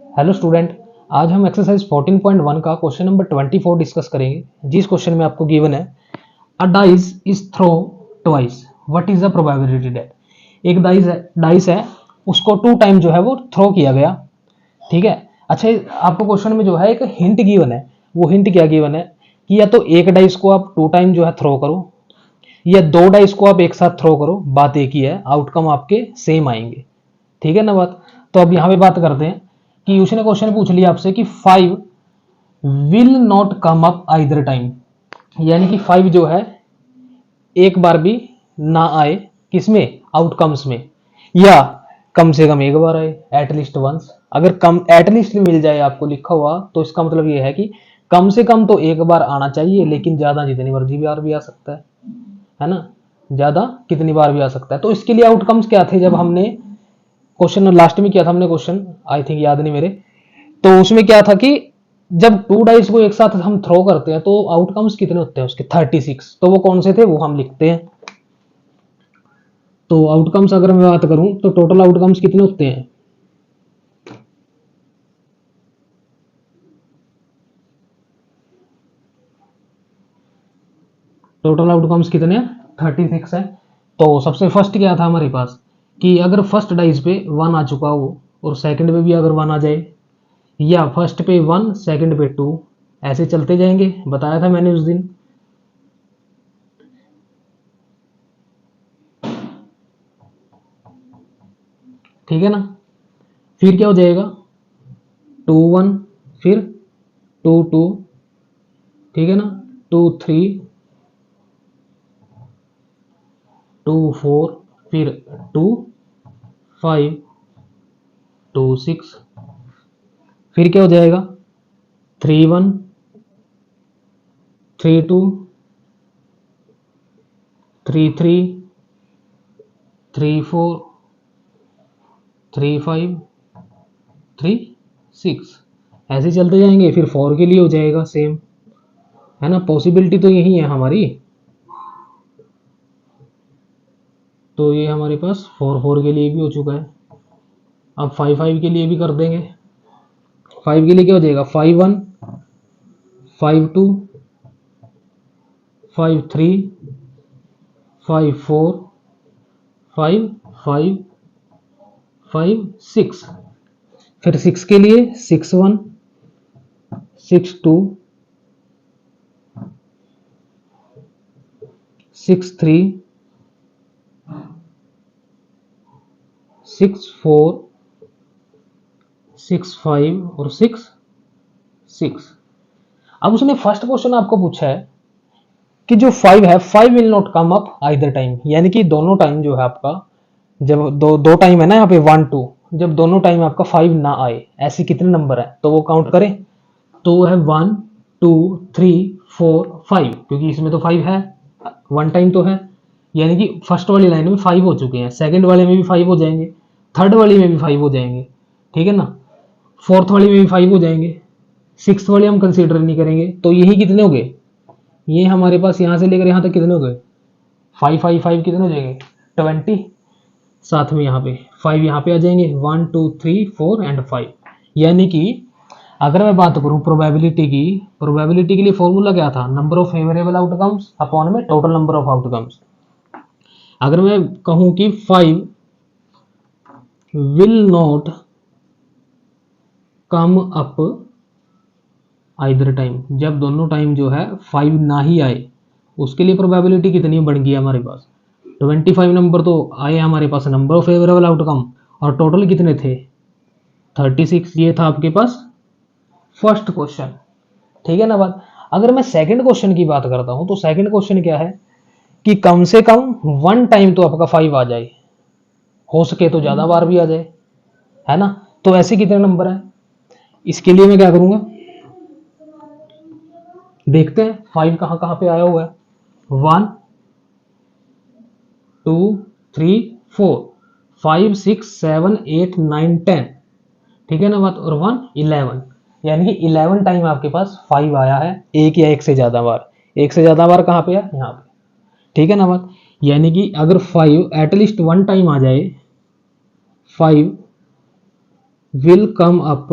Hello student, आज हम exercise 14.1 का क्वेश्चन नंबर 24 डिस्कस करेंगे। जिस क्वेश्चन में आपको गिवन है a dice is throw twice, what is the probability that. एक डाइस है उसको 2 टाइम जो है वो थ्रो किया गया। ठीक है। अच्छा, आपको क्वेश्चन में जो है एक हिंट गिवन है। वो हिंट क्या गिवन है कि या तो एक डाइस को आप 2 टाइम जो है थ्रो करो या 2 डाइस को आप एक साथ थ्रो करो। बात एक ही है, आउटकम आपके सेम आएंगे। ठीक है ना बात। तो अब यहां पे बात करते हैं कि उसने क्वेश्चन पूछ लिया आपसे कि 5 will not come up either time, यानी कि 5 जो है एक बार भी ना आए किसमें, आउटकम्स में, या कम से कम एक बार आए, एटलीस्ट वंस। अगर कम एटलीस्ट मिल जाए आपको लिखा हुआ तो इसका मतलब ये है कि कम से कम तो एक बार आना चाहिए, लेकिन ज्यादा जितनी मर्जी बार भी आ सकता है ना। ज्यादा कितनी बार भी आ सकता है। तो इसके लिए आउटकम्स क्या थे जब हमने क्वेश्चन लास्ट में किया था हमने क्वेश्चन, आई थिंक याद नहीं मेरे। तो उसमें क्या था कि जब 2 डाइस को एक साथ हम थ्रो करते हैं तो आउटकम्स कितने होते हैं उसके, 36। तो वो कौन से थे वो हम लिखते हैं। तो आउटकम्स अगर मैं बात करूं तो टोटल आउटकम्स कितने होते हैं, टोटल आउटकम्स कितने हैं, 36 है। तो सबसे फर्स्ट क्या था हमारे पास कि अगर फर्स्ट डाइस पे 1 आ चुका हो और सेकंड पे भी अगर 1 आ जाए, या फर्स्ट पे 1 सेकंड पे 2, ऐसे चलते जाएंगे, बताया था मैंने उस दिन। ठीक है ना। फिर क्या हो जाएगा, 2 1, फिर 2 2, ठीक है ना, 2 3, 2 4, फिर 2 5, 2 6, फिर क्या हो जाएगा, 3 1, 3 2, 3 3, 3 4, 3 5, 3 6, ऐसे चलते जाएंगे। फिर 4 के लिए हो जाएगा सेम, है ना। पॉसिबिलिटी तो यही है हमारी। तो ये हमारे पास 4 4 के लिए भी हो चुका है। अब 5 5 के लिए भी कर देंगे। 5 के लिए क्या हो जाएगा, 5 1, 5 2, 5 3, 5 4, 5 5, 5 6। फिर 6 के लिए 6 1, 6 2, 6 3, 6 4, 6 5 और 6 6। अब उसने फर्स्ट क्वेश्चन आपको पूछा है कि जो 5 है, 5 will not come up either time, यानी कि दोनों टाइम जो है आपका, जब दो टाइम है ना यहाँ पे 1 2, जब दोनों टाइम आपका 5 ना आए, ऐसे कितने नंबर है तो वो काउंट करें। तो वो है 1 2 3 4 5, क्योंकि इसमें तो 5 है, 1 टाइम तो है। यानी कि फर्स्ट वाली लाइन में 5 हो चुके हैं, सेकंड वाले में भी 5 हो जाएंगे, थर्ड वाली में भी 5 हो जाएंगे, ठीक है ना। फोर्थ वाली में भी 5 हो जाएंगे, सिक्स वाले हम कंसीडर नहीं करेंगे। तो यही कितने हो गए, ये हमारे पास यहां से लेकर यहां तक कितने हो गए, 5 5 5 कितने हो जाएंगे, 20। साथ में यहाँ पे 5 यहाँ पे आ जाएंगे, 1 2 3 4 एंड 5। यानी कि अगर मैं बात करूं प्रोबेबिलिटी की, प्रोबेबिलिटी के लिए फॉर्मूला क्या था, number of favourable outcomes upon में टोटल नंबर ऑफ आउटकम्स। अगर मैं कहूं कि 5 will not come up either time, जब दोनों टाइम जो है 5 ना ही आए, उसके लिए प्रोबेबिलिटी कितनी बढ़ गई हमारे पास, 25 नंबर तो आए हमारे पास नंबर ऑफ फेवरेबल आउटकम, और टोटल कितने थे, 36। ये था आपके पास फर्स्ट क्वेश्चन। ठीक है ना बात। अगर मैं सेकंड क्वेश्चन की बात करता हूं तो सेकंड क्वेश्चन क्या है कि कम से कम 1 टाइम तो आपका 5 आ जाए, हो सके तो ज्यादा बार भी आ जाए, है ना। तो ऐसे कितने नंबर है, इसके लिए मैं क्या करूंगा, देखते हैं 5 कहां कहां पे आया हुआ है। 1 2 3 4, 5 6 7 8 9 10, ठीक है ना बात, और 1 11, यानी कि 11 टाइम आपके पास 5 आया है, एक या एक से ज्यादा बार। एक से ज्यादा बार कहां पे है, यहाँ पे, ठीक है ना बात। यानी कि अगर 5 एटलीस्ट 1 टाइम आ जाए, 5 will come up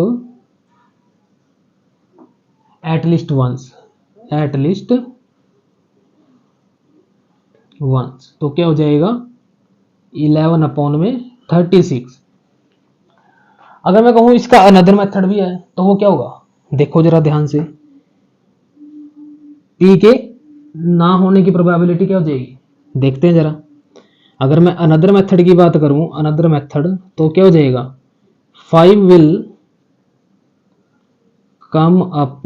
at least once, at least once, तो क्या हो जाएगा 11 अपॉन में 36। अगर मैं कहूं इसका अनदर मेथड भी है तो वो क्या होगा, देखो जरा ध्यान से, पी के ना होने की प्रोबेबिलिटी क्या हो जाएगी, देखते हैं जरा। अगर मैं अनदर मेथड की बात करूं, अनदर मेथड, तो क्या हो जाएगा 5 will come up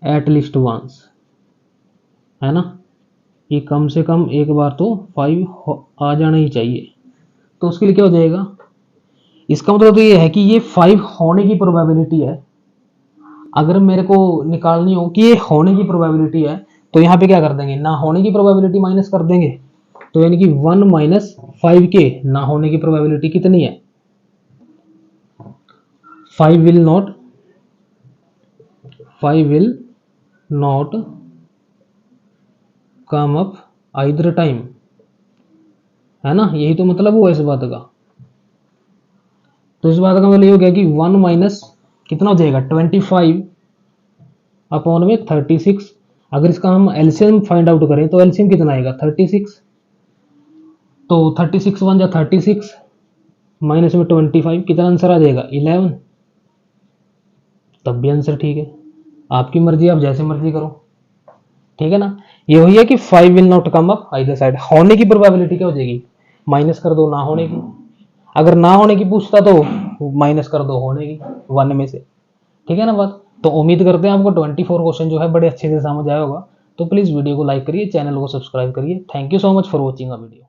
at least once, है ना, कि कम से कम एक बार तो 5 आ जाना ही चाहिए। तो उसके लिए क्या हो जाएगा, इसका मतलब तो ये है कि ये 5 होने की प्रोबेबिलिटी है। अगर मेरे को निकालनी हो कि ये होने की प्रोबेबिलिटी है, तो यहाँ पे क्या कर देंगे, ना होने की प्रोबेबिलिटी माइनस कर देंगे। तो यानी कि 1 माइनस 5 के ना होने की प्रोबेबिलिटी कितनी है, 5 will not come up either time, है ना, यही तो मतलब हुआ इस बात का। तो इस बात का मतलब ये हो गया कि 1 माइनस कितना हो जाएगा 25 अपॉन में 36। अगर इसका हम एलसीएम फाइंड आउट करें तो एलसीएम कितना आएगा 36, तो 36 वन जा 36 माइनस में 25, कितना आंसर आ जाएगा 11। तब भी आंसर ठीक है, आपकी मर्जी, आप जैसे मर्जी करो, ठीक है ना। ये वही है कि 5 will not come up either side, होने की प्रोबेबिलिटी क्या हो जाएगी, माइनस कर दो ना होने की। अगर ना होने की पूछता तो माइनस कर दो होने की, 1 में से, ठीक है ना बात। तो उम्मीद करते हैं आपको 24 क्वेश्चन जो है बड़े अच्छे से समझ आया होगा। तो प्लीज वीडियो को लाइक करिए, चैनल को सब्सक्राइब करिए। Thank you so much for watching a video.